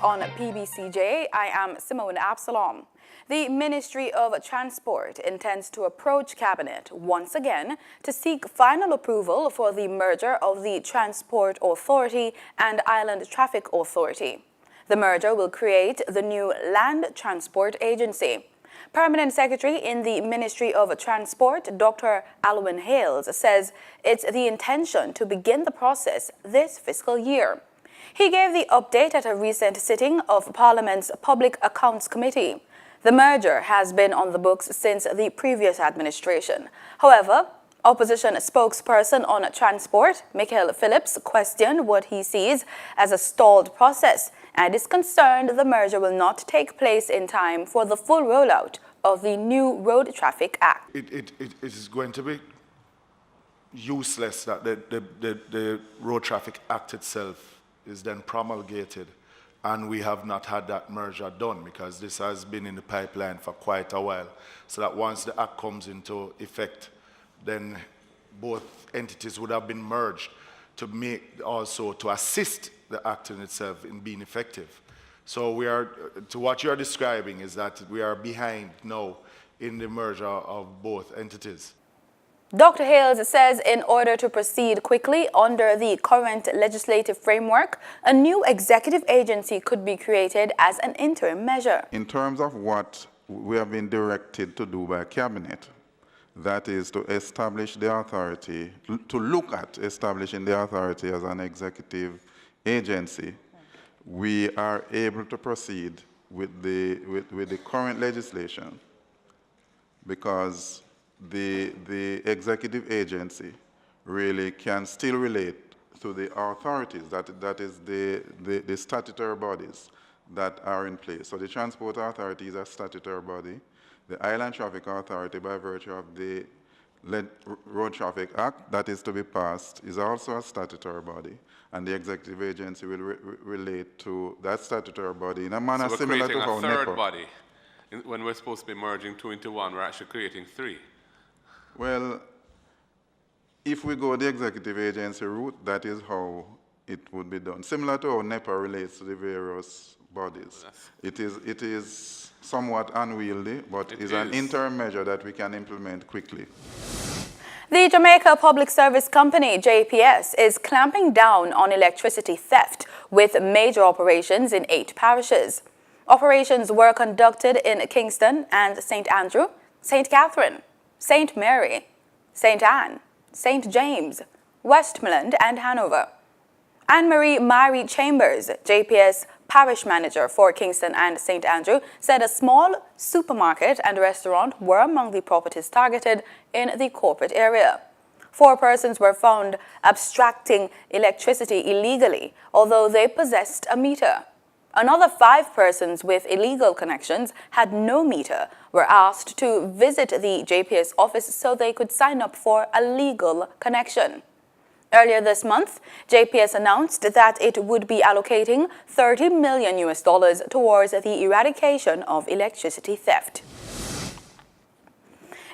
on PBCJ. I am Simone Absalom. The Ministry of Transport intends to approach Cabinet once again to seek final approval for the merger of the Transport Authority and Island Traffic Authority. The merger will create the new Land Transport Agency. Permanent Secretary in the Ministry of Transport, Dr. Alwyn Hales, says it's the intention to begin the process this fiscal year. He gave the update at a recent sitting of Parliament's Public Accounts Committee. The merger has been on the books since the previous administration. However, Opposition spokesperson on transport, Michael Phillips, questioned what he sees as a stalled process and is concerned the merger will not take place in time for the full rollout of the new Road Traffic Act. It is going to be useless that the Road Traffic Act itself is then promulgated and we have not had that merger done, because this has been in the pipeline for quite a while. So that once the act comes into effect, then both entities would have been merged to make also to assist the act in itself in being effective. So we are, to what you're describing is that we are behind now in the merger of both entities. Dr. Hales says in order to proceed quickly under the current legislative framework, a new executive agency could be created as an interim measure. In terms of what we have been directed to do by Cabinet, that is to establish the authority, to look at establishing the authority as an executive agency, we are able to proceed with the current legislation because the executive agency really can still relate to the authorities, that is the statutory bodies that are in place. So the Transport Authority is a statutory body. The Island Traffic Authority, by virtue of the Road Traffic Act that is to be passed, is also a statutory body. And the executive agency will relate to that statutory body in a manner similar to how So we're creating a third body. When we're supposed to be merging two into one, we're actually creating three. Well, if we go the executive agency route, that is how it would be done. Similar to how NEPA relates to the various bodies. It is somewhat unwieldy, but it is an interim measure that we can implement quickly. The Jamaica Public Service Company, JPS, is clamping down on electricity theft with major operations in 8 parishes. Operations were conducted in Kingston and St. Andrew, St. Catherine, St. Mary, St. Anne, St. James, Westmoreland, and Hanover. Anne-Marie Mary Chambers, JPS Parish Manager for Kingston and St. Andrew, said a small supermarket and restaurant were among the properties targeted in the corporate area. 4 persons were found abstracting electricity illegally, although they possessed a meter. Another 5 persons with illegal connections had no meter were asked to visit the JPS office so they could sign up for a legal connection. Earlier this month, JPS announced that it would be allocating $30 million towards the eradication of electricity theft.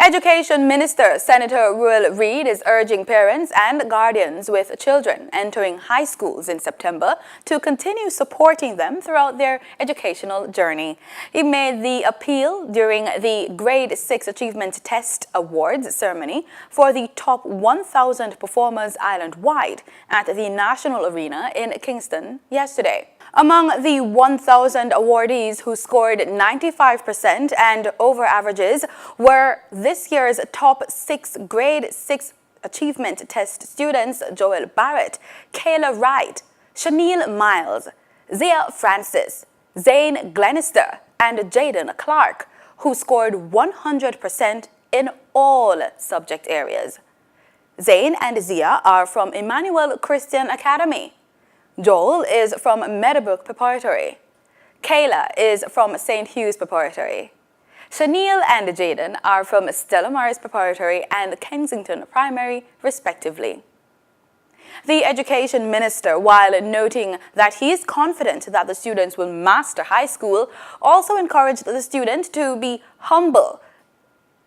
Education Minister Senator Ruel Reid is urging parents and guardians with children entering high schools in September to continue supporting them throughout their educational journey. He made the appeal during the Grade 6 Achievement Test Awards ceremony for the top 1,000 performers island-wide at the National Arena in Kingston yesterday. Among the 1,000 awardees who scored 95% and over averages were this year's top 6 Grade 6 Achievement Test students Joel Barrett, Kayla Wright, Shaniel Miles, Zia Francis, Zane Glenister, and Jaden Clark, who scored 100% in all subject areas. Zane and Zia are from Emmanuel Christian Academy. Joel is from Meadowbrook Preparatory. Kayla is from St. Hugh's Preparatory. Shaniel and Jaden are from Stella Maris Preparatory and Kensington Primary, respectively. The Education Minister, while noting that he is confident that the students will master high school, also encouraged the students to be humble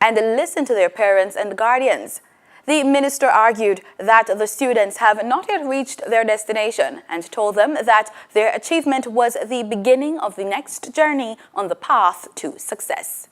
and listen to their parents and guardians. The minister argued that the students have not yet reached their destination and told them that their achievement was the beginning of the next journey on the path to success.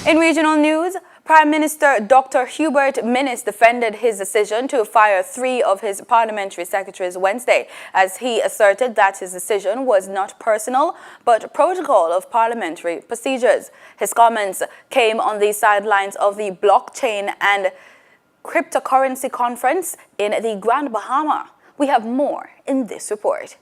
In regional news, Prime Minister Dr. Hubert Minnis defended his decision to fire 3 of his parliamentary secretaries Wednesday, as he asserted that his decision was not personal, but protocol of parliamentary procedures. His comments came on the sidelines of the blockchain and cryptocurrency conference in the Grand Bahama. We have more in this report.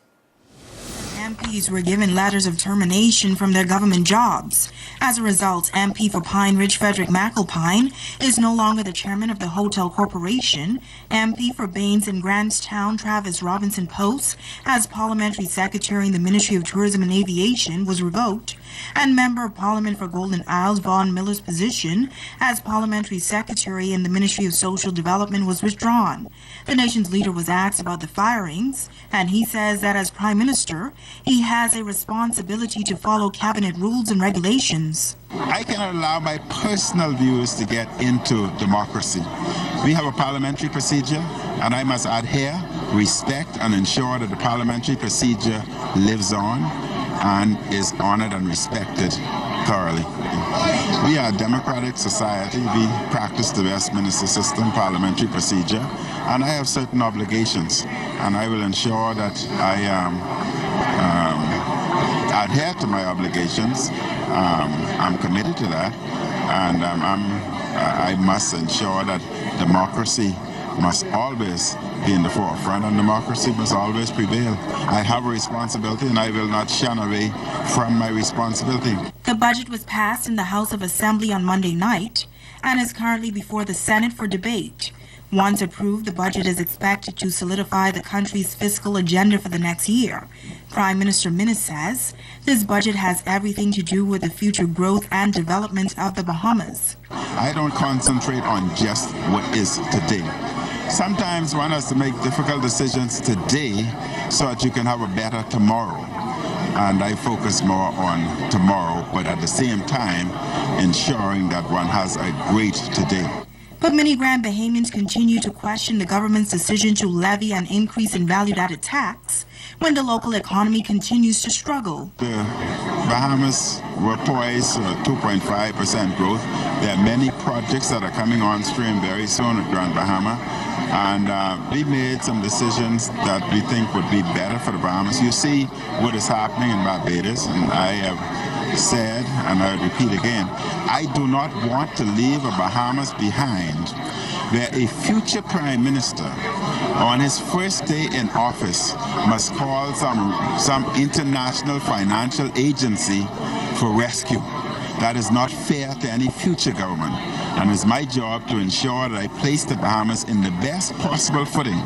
MPs were given letters of termination from their government jobs. As a result, MP for Pine Ridge Frederick McAlpine is no longer the chairman of the Hotel Corporation. MP for Baines and Grantstown Travis Robinson Post as parliamentary secretary in the Ministry of Tourism and Aviation was revoked, and member of Parliament for Golden Isles Vaughn Miller's position as parliamentary secretary in the Ministry of Social Development was withdrawn. The nation's leader was asked about the firings, and he says that as Prime Minister, he has a responsibility to follow cabinet rules and regulations. I cannot allow my personal views to get into democracy. We have a parliamentary procedure, and I must adhere, respect, and ensure that the parliamentary procedure lives on and is honored and respected thoroughly. We are a democratic society. We practice the Westminster system, parliamentary procedure, and I have certain obligations, and I will ensure that I adhere to my obligations. I'm committed to that, and I must ensure that democracy must always be in the forefront, and democracy must always prevail. I have a responsibility, and I will not shun away from my responsibility. The budget was passed in the House of Assembly on Monday night and is currently before the Senate for debate. Once approved, the budget is expected to solidify the country's fiscal agenda for the next year. Prime Minister Minnis says this budget has everything to do with the future growth and development of the Bahamas. I don't concentrate on just what is today. Sometimes one has to make difficult decisions today so that you can have a better tomorrow. And I focus more on tomorrow, but at the same time ensuring that one has a great today. But many Grand Bahamians continue to question the government's decision to levy an increase in value-added tax when the local economy continues to struggle. The Bahamas were poised for 2.5% growth. There are many projects that are coming on stream very soon at Grand Bahama, and we made some decisions that we think would be better for the Bahamas. You see what is happening in Barbados, and I have said, and I repeat again, I do not want to leave a Bahamas behind where a future Prime Minister on his first day in office must call some international financial agency for rescue. That is not fair to any future government, and it's my job to ensure that I place the Bahamas in the best possible footing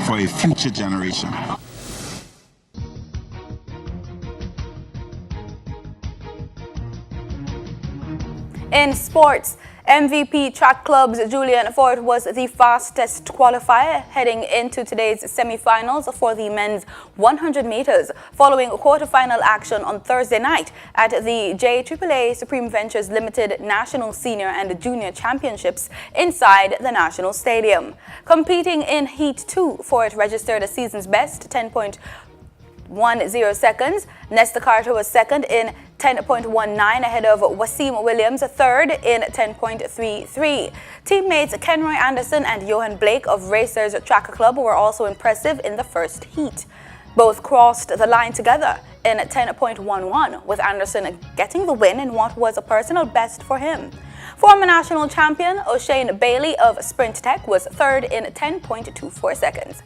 for a future generation. In sports, MVP track club's Julian Ford was the fastest qualifier heading into today's semi-finals for the men's 100 meters, following quarterfinal action on Thursday night at the JAAA Supreme Ventures Limited National Senior and Junior Championships inside the National Stadium. Competing in Heat 2, Ford registered a season's best 10.10 seconds. Nesta Carter was second in 10.19 ahead of Wasim Williams, third in 10.33. Teammates Kenroy Anderson and Johan Blake of Racers Track Club were also impressive in the first heat. Both crossed the line together in 10.11, with Anderson getting the win in what was a personal best for him. Former national champion O'Shane Bailey of Sprint Tech was third in 10.24 seconds.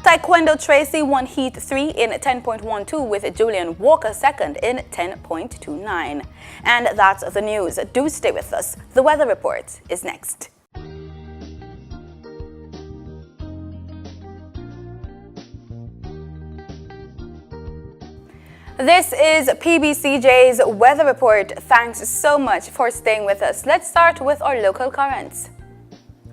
Taekwondo Tracy won Heat 3 in 10.12 with Julian Walker second in 10.29. And that's the news. Do stay with us. The weather report is next. This is PBCJ's weather report. Thanks so much for staying with us. Let's start with our local currents.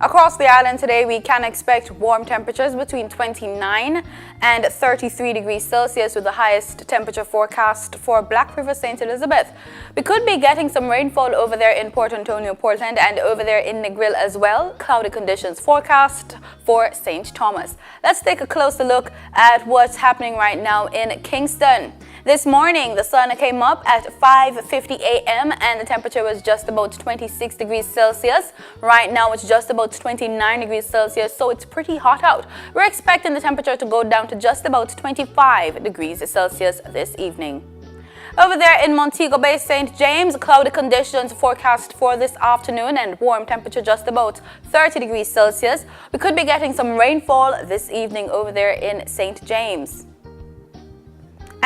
Across the island today, we can expect warm temperatures between 29 and 33 degrees Celsius with the highest temperature forecast for Black River, St. Elizabeth. We could be getting some rainfall over there in Port Antonio, Portland, and over there in Negril as well. Cloudy conditions forecast for St. Thomas. Let's take a closer look at what's happening right now in Kingston. This morning, the sun came up at 5:50 a.m. and the temperature was just about 26 degrees Celsius. Right now, it's just about 29 degrees Celsius, so it's pretty hot out. We're expecting the temperature to go down to just about 25 degrees Celsius this evening. Over there in Montego Bay, St. James, cloudy conditions forecast for this afternoon and warm temperature just about 30 degrees Celsius. We could be getting some rainfall this evening over there in St. James.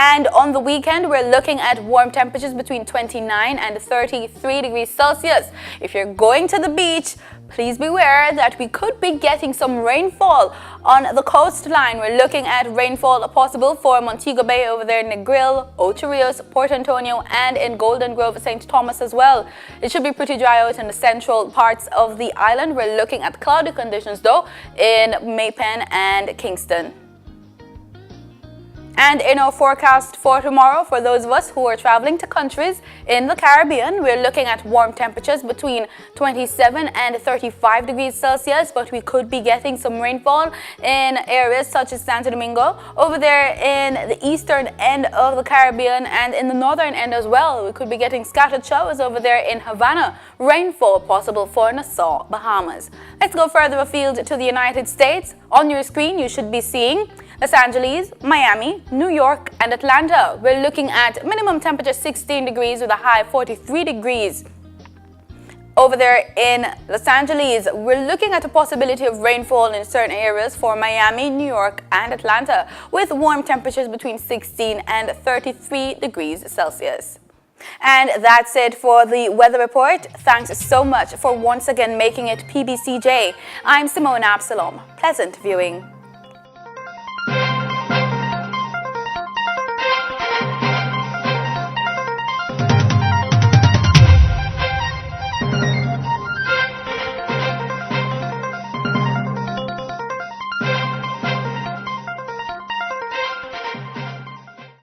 And on the weekend, we're looking at warm temperatures between 29 and 33 degrees Celsius. If you're going to the beach, please beware that we could be getting some rainfall on the coastline. We're looking at rainfall possible for Montego Bay over there in Negril, Ocho Rios, Port Antonio, and in Golden Grove, St. Thomas as well. It should be pretty dry out in the central parts of the island. We're looking at cloudy conditions though in Maypen and Kingston. And in our forecast for tomorrow, for those of us who are traveling to countries in the Caribbean, we're looking at warm temperatures between 27 and 35 degrees Celsius, but we could be getting some rainfall in areas such as Santo Domingo, over there in the eastern end of the Caribbean and in the northern end as well. We could be getting scattered showers over there in Havana, rainfall possible for Nassau, Bahamas. Let's go further afield to the United States. On your screen, you should be seeing Los Angeles, Miami, New York, and Atlanta. We're looking at minimum temperature 16 degrees with a high 43 degrees. Over there in Los Angeles, we're looking at a possibility of rainfall in certain areas for Miami, New York, and Atlanta, with warm temperatures between 16 and 33 degrees Celsius. And that's it for the weather report. Thanks so much for once again making it PBCJ. I'm Simone Absalom. Pleasant viewing.